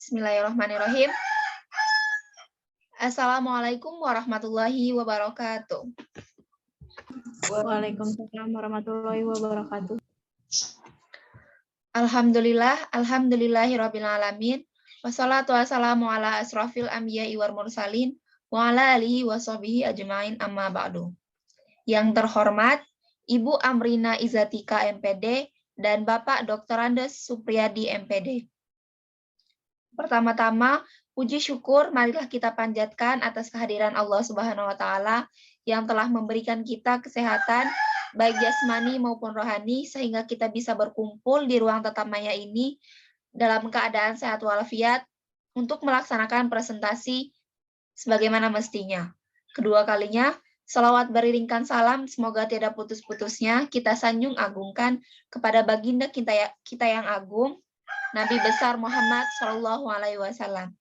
Bismillahirrahmanirrahim. Assalamualaikum warahmatullahi wabarakatuh. Waalaikumsalam warahmatullahi wabarakatuh. Alhamdulillahirabbil alamin. Wassalatu wassalamu ala asrofil anbiya'i wal mursalin wa ala alihi wa sahbihi ajmain amma ba'du. Yang terhormat Ibu Amrina Izatika MPD dan Bapak Dr. Andes Supriyadi MPD. Pertama-tama, puji syukur marilah kita panjatkan atas kehadiran Allah Subhanahu wa taala yang telah memberikan kita kesehatan baik jasmani maupun rohani sehingga kita bisa berkumpul di ruang tatap maya ini dalam keadaan sehat walafiat untuk melaksanakan presentasi sebagaimana mestinya. Kedua kalinya, selawat beriringkan salam semoga tidak putus-putusnya kita sanjung agungkan kepada baginda kita yang agung, Nabi besar Muhammad Shallallahu Alaihi Wasallam.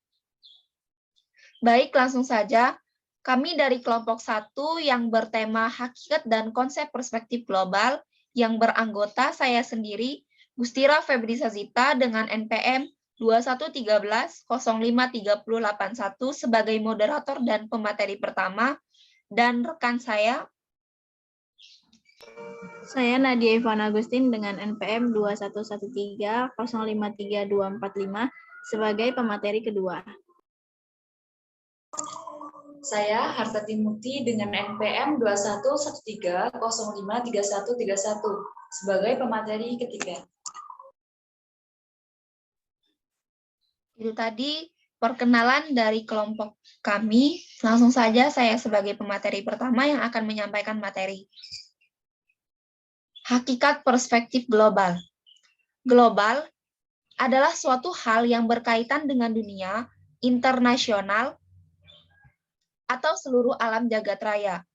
Baik, langsung saja. Kami dari kelompok 1 yang bertema hakikat dan konsep perspektif global yang beranggota saya sendiri, Gustira Febri Sazita dengan NPM 2113-053081 sebagai moderator dan pemateri pertama, dan rekan saya Nadia Ivana Agustin dengan NPM 2113-053245 sebagai pemateri kedua. Saya Hartati Mukti dengan NPM 2113-053131 sebagai pemateri ketiga. Itu tadi perkenalan dari kelompok kami. Langsung saja saya sebagai pemateri pertama yang akan menyampaikan materi. Hakikat perspektif global. Global adalah suatu hal yang berkaitan dengan dunia, internasional, atau seluruh alam jagat raya.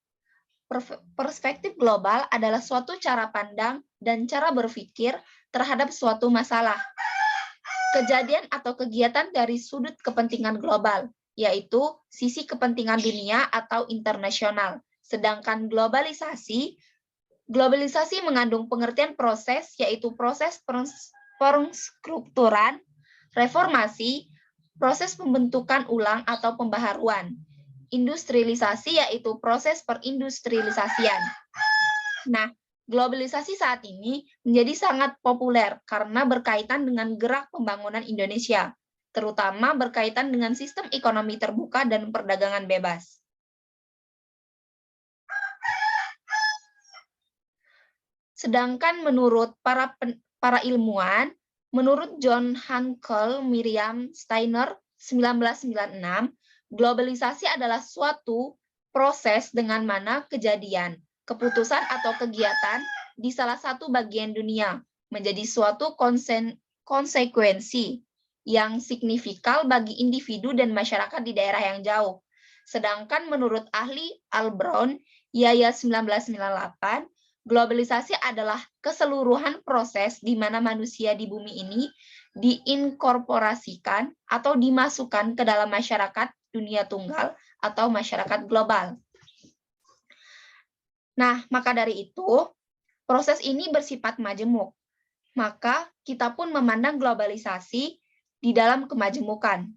Perspektif global adalah suatu cara pandang dan cara berpikir terhadap suatu masalah, kejadian atau kegiatan dari sudut kepentingan global, yaitu sisi kepentingan dunia atau internasional. Sedangkan globalisasi mengandung pengertian proses, yaitu proses penstrukturan, reformasi, proses pembentukan ulang atau pembaharuan. Industrialisasi yaitu proses perindustrialisasian. Nah, globalisasi saat ini menjadi sangat populer karena berkaitan dengan gerak pembangunan Indonesia, terutama berkaitan dengan sistem ekonomi terbuka dan perdagangan bebas. Sedangkan menurut para ilmuwan, menurut John Hankel Miriam Steiner 1996, globalisasi adalah suatu proses dengan mana kejadian, keputusan atau kegiatan di salah satu bagian dunia menjadi suatu konsekuensi yang signifikal bagi individu dan masyarakat di daerah yang jauh. Sedangkan menurut ahli Al Brown, Yaya 1998, globalisasi adalah keseluruhan proses di mana manusia di bumi ini diinkorporasikan atau dimasukkan ke dalam masyarakat dunia tunggal atau masyarakat global. Nah, maka dari itu, proses ini bersifat majemuk. Maka kita pun memandang globalisasi di dalam kemajemukan.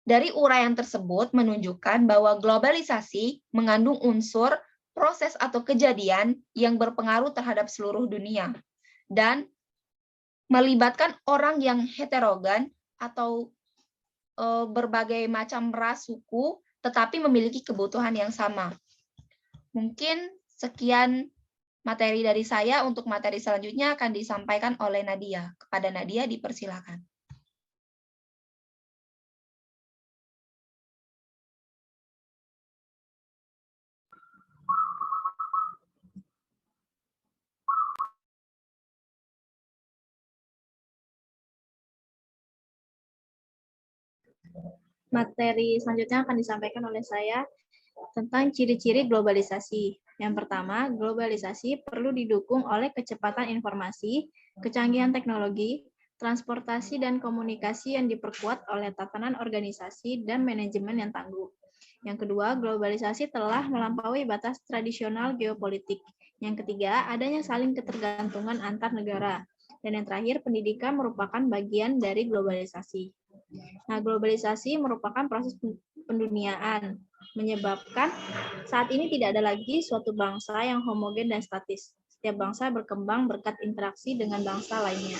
Dari uraian tersebut menunjukkan bahwa globalisasi mengandung unsur proses atau kejadian yang berpengaruh terhadap seluruh dunia dan melibatkan orang yang heterogen atau berbagai macam ras suku tetapi memiliki kebutuhan yang sama. Mungkin sekian materi dari saya. Untuk materi selanjutnya akan disampaikan oleh Nadia. Kepada Nadia dipersilakan. Materi selanjutnya akan disampaikan oleh saya tentang ciri-ciri globalisasi. Yang pertama, globalisasi perlu didukung oleh kecepatan informasi, kecanggihan teknologi, transportasi dan komunikasi yang diperkuat oleh tatanan organisasi dan manajemen yang tangguh. Yang kedua, globalisasi telah melampaui batas tradisional geopolitik. Yang ketiga, adanya saling ketergantungan antar negara. Dan yang terakhir, pendidikan merupakan bagian dari globalisasi. Nah, globalisasi merupakan proses penduniaan, menyebabkan saat ini tidak ada lagi suatu bangsa yang homogen dan statis. Setiap bangsa berkembang berkat interaksi dengan bangsa lainnya.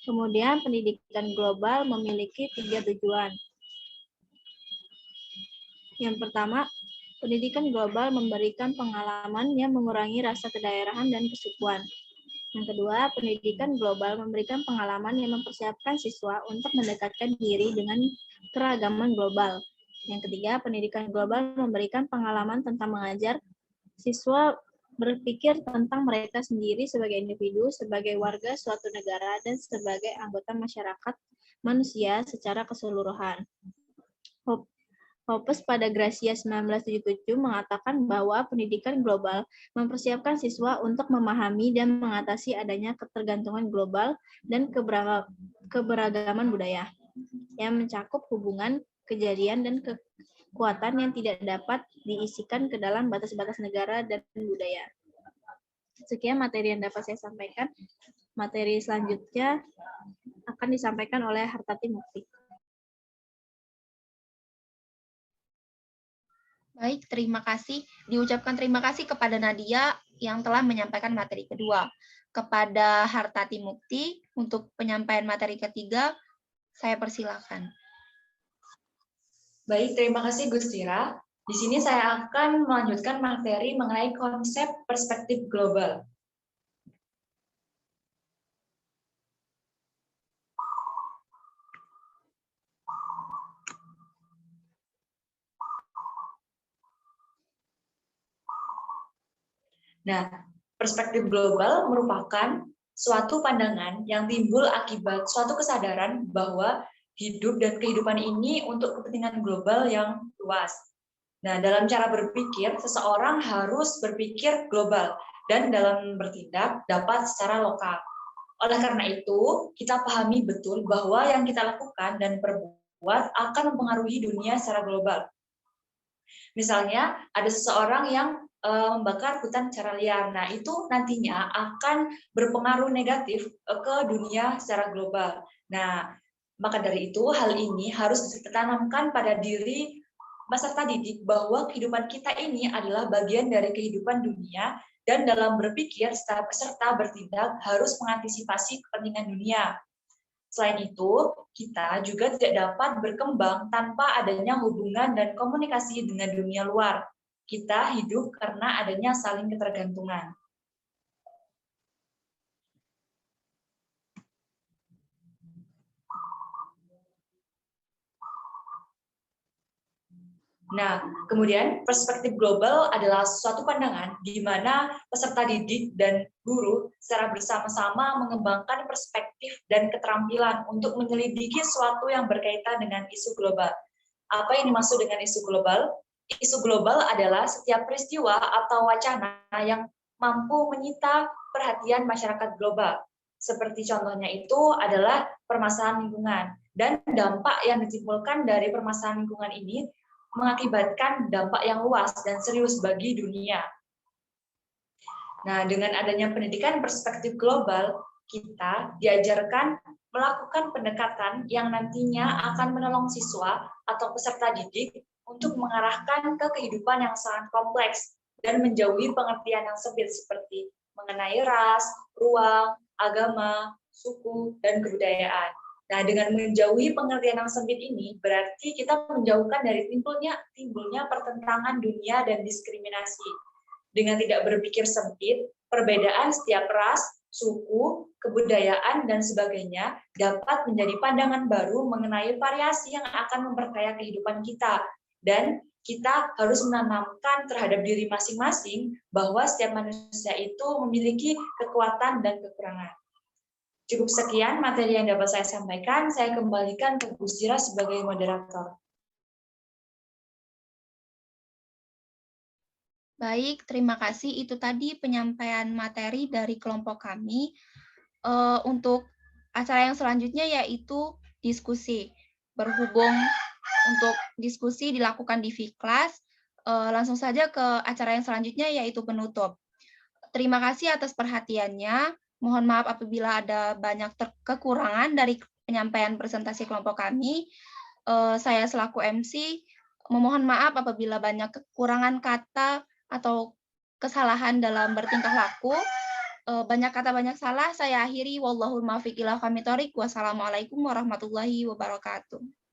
Kemudian pendidikan global memiliki 3 tujuan. Yang pertama, pendidikan global memberikan pengalaman yang mengurangi rasa kedaerahan dan kesukuan. Yang kedua, pendidikan global memberikan pengalaman yang mempersiapkan siswa untuk mendekatkan diri dengan keragaman global. Yang ketiga, pendidikan global memberikan pengalaman tentang mengajar siswa berpikir tentang mereka sendiri sebagai individu, sebagai warga suatu negara, dan sebagai anggota masyarakat manusia secara keseluruhan. Hoppes pada Gracia 1977 mengatakan bahwa pendidikan global mempersiapkan siswa untuk memahami dan mengatasi adanya ketergantungan global dan keberagaman budaya yang mencakup hubungan, kejadian, dan kekuatan yang tidak dapat diisikan ke dalam batas-batas negara dan budaya. Sekian materi yang dapat saya sampaikan. Materi selanjutnya akan disampaikan oleh Hartati Mukti. Baik, terima kasih. Diucapkan terima kasih kepada Nadia yang telah menyampaikan materi kedua. Kepada Hartati Mukti, untuk penyampaian materi ketiga, saya persilakan. Baik, terima kasih Gustira. Di sini saya akan melanjutkan materi mengenai konsep perspektif global. Nah, perspektif global merupakan suatu pandangan yang timbul akibat suatu kesadaran bahwa hidup dan kehidupan ini untuk kepentingan global yang luas. Nah, dalam cara berpikir, seseorang harus berpikir global dan dalam bertindak dapat secara lokal. Oleh karena itu, kita pahami betul bahwa yang kita lakukan dan perbuat akan mempengaruhi dunia secara global. Misalnya, ada seseorang yang membakar hutan secara liar. Nah, itu nantinya akan berpengaruh negatif ke dunia secara global. Nah, maka dari itu, hal ini harus ditanamkan pada diri peserta didik bahwa kehidupan kita ini adalah bagian dari kehidupan dunia dan dalam berpikir serta bertindak harus mengantisipasi kepentingan dunia. Selain itu, kita juga tidak dapat berkembang tanpa adanya hubungan dan komunikasi dengan dunia luar. Kita hidup karena adanya saling ketergantungan. Nah, kemudian perspektif global adalah suatu pandangan di mana peserta didik dan guru secara bersama-sama mengembangkan perspektif dan keterampilan untuk menyelidiki sesuatu yang berkaitan dengan isu global. Apa yang dimaksud dengan isu global? Isu global adalah setiap peristiwa atau wacana yang mampu menyita perhatian masyarakat global. Seperti contohnya itu adalah permasalahan lingkungan. Dan dampak yang ditimbulkan dari permasalahan lingkungan ini mengakibatkan dampak yang luas dan serius bagi dunia. Nah, dengan adanya pendidikan perspektif global, kita diajarkan melakukan pendekatan yang nantinya akan menolong siswa atau peserta didik untuk mengarahkan ke kehidupan yang sangat kompleks dan menjauhi pengertian yang sempit seperti mengenai ras, ruang, agama, suku, dan kebudayaan. Nah, dengan menjauhi pengertian yang sempit ini, berarti kita menjauhkan dari timbulnya pertentangan dunia dan diskriminasi. Dengan tidak berpikir sempit, perbedaan setiap ras, suku, kebudayaan, dan sebagainya dapat menjadi pandangan baru mengenai variasi yang akan memperkaya kehidupan kita. Dan kita harus menanamkan terhadap diri masing-masing bahwa setiap manusia itu memiliki kekuatan dan kekurangan. Cukup sekian materi yang dapat saya sampaikan. Saya kembalikan ke Bu Sira sebagai moderator. Baik, terima kasih. Itu tadi penyampaian materi dari kelompok kami. Untuk acara yang selanjutnya yaitu diskusi. Berhubung untuk diskusi dilakukan di V-Class, langsung saja ke acara yang selanjutnya yaitu penutup. Terima kasih atas perhatiannya. Mohon maaf apabila ada banyak kekurangan dari penyampaian presentasi kelompok kami. Saya selaku MC memohon maaf apabila banyak kekurangan kata atau kesalahan dalam bertingkah laku. Banyak kata banyak salah. Saya akhiri. Wallahul muwaffiq ila aqwamit thoriq. Wassalamualaikum warahmatullahi wabarakatuh.